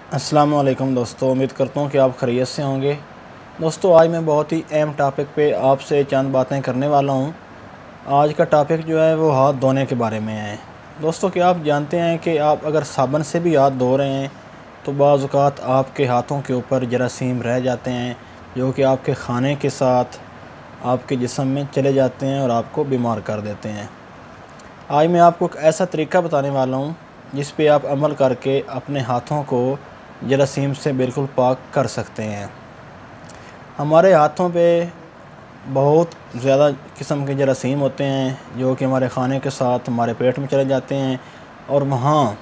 अस्सलामुअलैकुम दोस्तों, उम्मीद करता हूँ कि आप खैरियत से होंगे। दोस्तों, आज मैं बहुत ही अहम टॉपिक पे आपसे चंद बातें करने वाला हूँ। आज का टॉपिक जो है वो हाथ धोने के बारे में है। दोस्तों, क्या आप जानते हैं कि आप अगर साबुन से भी हाथ धो रहे हैं तो बाज़ औक़ात आपके हाथों के ऊपर जरासीम रह जाते हैं, जो कि आपके खाने के साथ आपके जिस्म में चले जाते हैं और आपको बीमार कर देते हैं। आज मैं आपको एक ऐसा तरीका बताने वाला हूँ जिस पे आप अमल करके अपने हाथों को जरासीम से बिल्कुल पाक कर सकते हैं। हमारे हाथों पे बहुत ज़्यादा किस्म के जरासीम होते हैं जो कि हमारे खाने के साथ हमारे पेट में चले जाते हैं, और वहाँ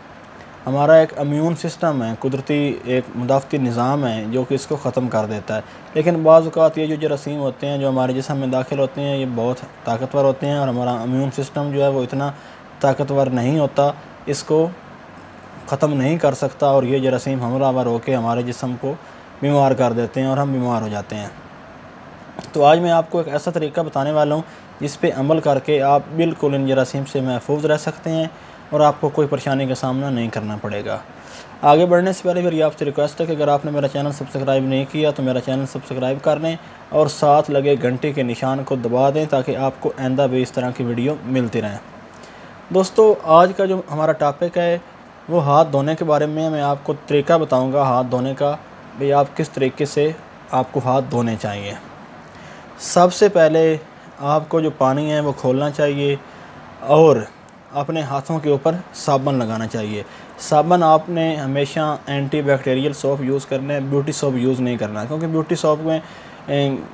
हमारा एक इम्यून सिस्टम है, कुदरती एक मुदाफ़ती निज़ाम है जो कि इसको ख़त्म कर देता है। लेकिन बाज़ औक़ात ये जो जरासीम होते हैं जो हमारे जिस्म में दाखिल होते हैं, ये बहुत ताकतवर होते हैं और हमारा इम्यून सिस्टम जो है वो इतना ताकतवर नहीं होता, इसको ख़त्म नहीं कर सकता, और ये जरासीम हमलावर होकर हमारे जिस्म को बीमार कर देते हैं और हम बीमार हो जाते हैं। तो आज मैं आपको एक ऐसा तरीका बताने वाला हूँ जिस पे अमल करके आप बिल्कुल इन जरासीम से महफूज रह सकते हैं और आपको कोई परेशानी का सामना नहीं करना पड़ेगा। आगे बढ़ने से पहले मेरी आपसे रिक्वेस्ट है कि अगर आपने मेरा चैनल सब्सक्राइब नहीं किया तो मेरा चैनल सब्सक्राइब कर लें और साथ लगे घंटे के निशान को दबा दें ताकि आपको आइंदा भी इस तरह की वीडियो मिलती रहें। दोस्तों, आज का जो हमारा टॉपिक है वो हाथ धोने के बारे में। मैं आपको तरीका बताऊंगा हाथ धोने का, भाई आप किस तरीके से आपको हाथ धोने चाहिए। सबसे पहले आपको जो पानी है वो खोलना चाहिए और अपने हाथों के ऊपर साबुन लगाना चाहिए। साबुन आपने हमेशा एंटीबैक्टीरियल सोप यूज़ करना है, ब्यूटी सोप यूज़ नहीं करना, क्योंकि ब्यूटी सोप में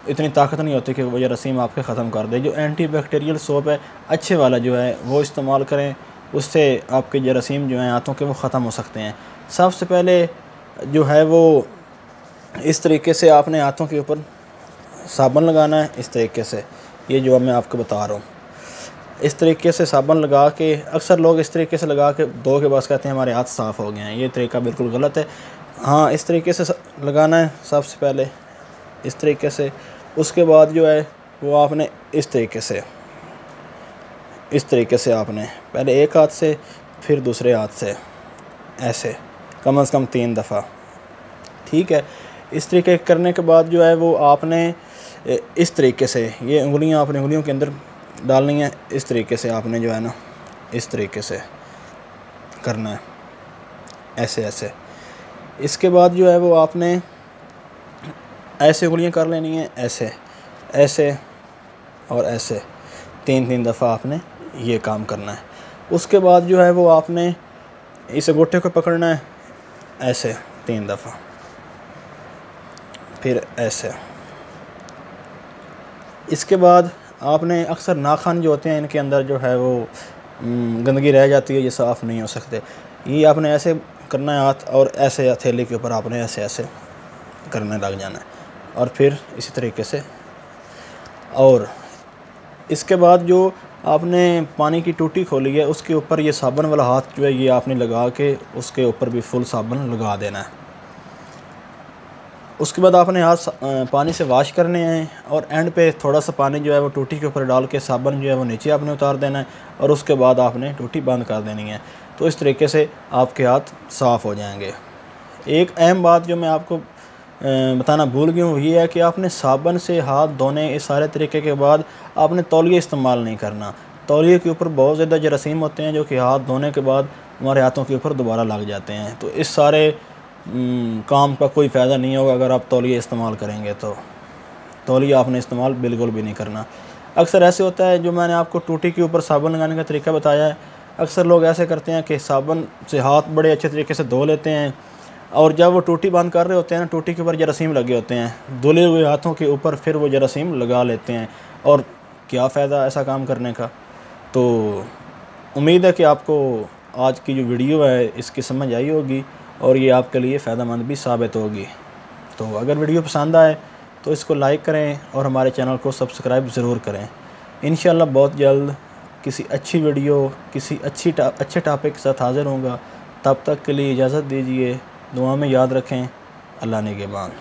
इतनी ताकत नहीं होती कि वो जरासीम आपके ख़त्म कर दे। जो एंटीबैक्टीरियल सोप है अच्छे वाला जो है वो इस्तेमाल करें, उससे आपके जरासीम जो हैं हाथों के वो ख़त्म हो सकते हैं। सबसे पहले जो है वो इस तरीके से आपने हाथों के ऊपर साबुन लगाना है। इस तरीके से, ये जो मैं आपको बता रहा हूँ, इस तरीके से साबुन लगा के, अक्सर लोग इस तरीके से लगा के धो के बस कहते हैं हमारे हाथ साफ़ हो गए हैं। ये तरीका बिल्कुल गलत है। हाँ, इस तरीके से लगाना है सबसे पहले, इस तरीके से। उसके बाद जो है वो आपने इस तरीके से आपने पहले एक हाथ से फिर दूसरे हाथ से ऐसे कम से कम 3 दफ़ा, ठीक है। इस तरीके करने के बाद जो है वो आपने इस तरीके से ये उंगलियां अपनी उंगलियों के अंदर डालनी है। इस तरीके से आपने जो है ना इस तरीके से करना है, ऐसे ऐसे। इसके बाद जो है वो आपने ऐसे उंगलियां कर लेनी है, ऐसे ऐसे और ऐसे 3-3 दफ़ा आपने ये काम करना है। उसके बाद जो है वो आपने इस अंगूठे को पकड़ना है, ऐसे 3 दफ़ा, फिर ऐसे। इसके बाद आपने अक्सर नाखून जो होते हैं इनके अंदर जो है वो गंदगी रह जाती है, ये साफ़ नहीं हो सकते। ये आपने ऐसे करना है हाथ, और ऐसे हथेली के ऊपर आपने ऐसे ऐसे करने लग जाना है, और फिर इसी तरीके से। और इसके बाद जो आपने पानी की टूटी खोली है उसके ऊपर ये साबुन वाला हाथ जो है ये आपने लगा के उसके ऊपर भी फुल साबुन लगा देना है। उसके बाद आपने हाथ पानी से वाश करने हैं और एंड पे थोड़ा सा पानी जो है वो टूटी के ऊपर डाल के साबुन जो है वो नीचे आपने उतार देना है, और उसके बाद आपने टूटी बंद कर देनी है। तो इस तरीके से आपके हाथ साफ़ हो जाएंगे। एक अहम बात जो मैं आपको बताना भूल गया हूँ, ये है कि आपने साबुन से हाथ धोने इस सारे तरीके के बाद आपने तौलिया इस्तेमाल नहीं करना। तौलिए के ऊपर बहुत ज़्यादा जरासीम होते हैं जो कि हाथ धोने के बाद हमारे हाथों के ऊपर दोबारा लग जाते हैं। तो इस सारे काम का कोई फ़ायदा नहीं होगा अगर आप तौलिया इस्तेमाल करेंगे। तो तौलिया आपने इस्तेमाल बिल्कुल भी नहीं करना। अक्सर ऐसे होता है, जो मैंने आपको टूटी के ऊपर साबुन लगाने का तरीका बताया है, अक्सर लोग ऐसे करते हैं कि साबुन से हाथ बड़े अच्छे तरीके से धो लेते हैं, और जब वो टूटी बंद कर रहे होते हैं ना, टूटी के ऊपर जरासीम लगे होते हैं, धुले हुए हाथों के ऊपर फिर वो जरासीम लगा लेते हैं। और क्या फ़ायदा ऐसा काम करने का। तो उम्मीद है कि आपको आज की जो वीडियो है इसकी समझ आई होगी और ये आपके लिए फ़ायदेमंद भी साबित होगी। तो अगर वीडियो पसंद आए तो इसको लाइक करें और हमारे चैनल को सब्सक्राइब ज़रूर करें। इंशाल्लाह बहुत जल्द किसी अच्छी वीडियो, किसी अच्छे टॉपिक के साथ हाज़िर होऊंगा। तब तक के लिए इजाज़त दीजिए। दुआ में याद रखें। अल्लाह निगहबान।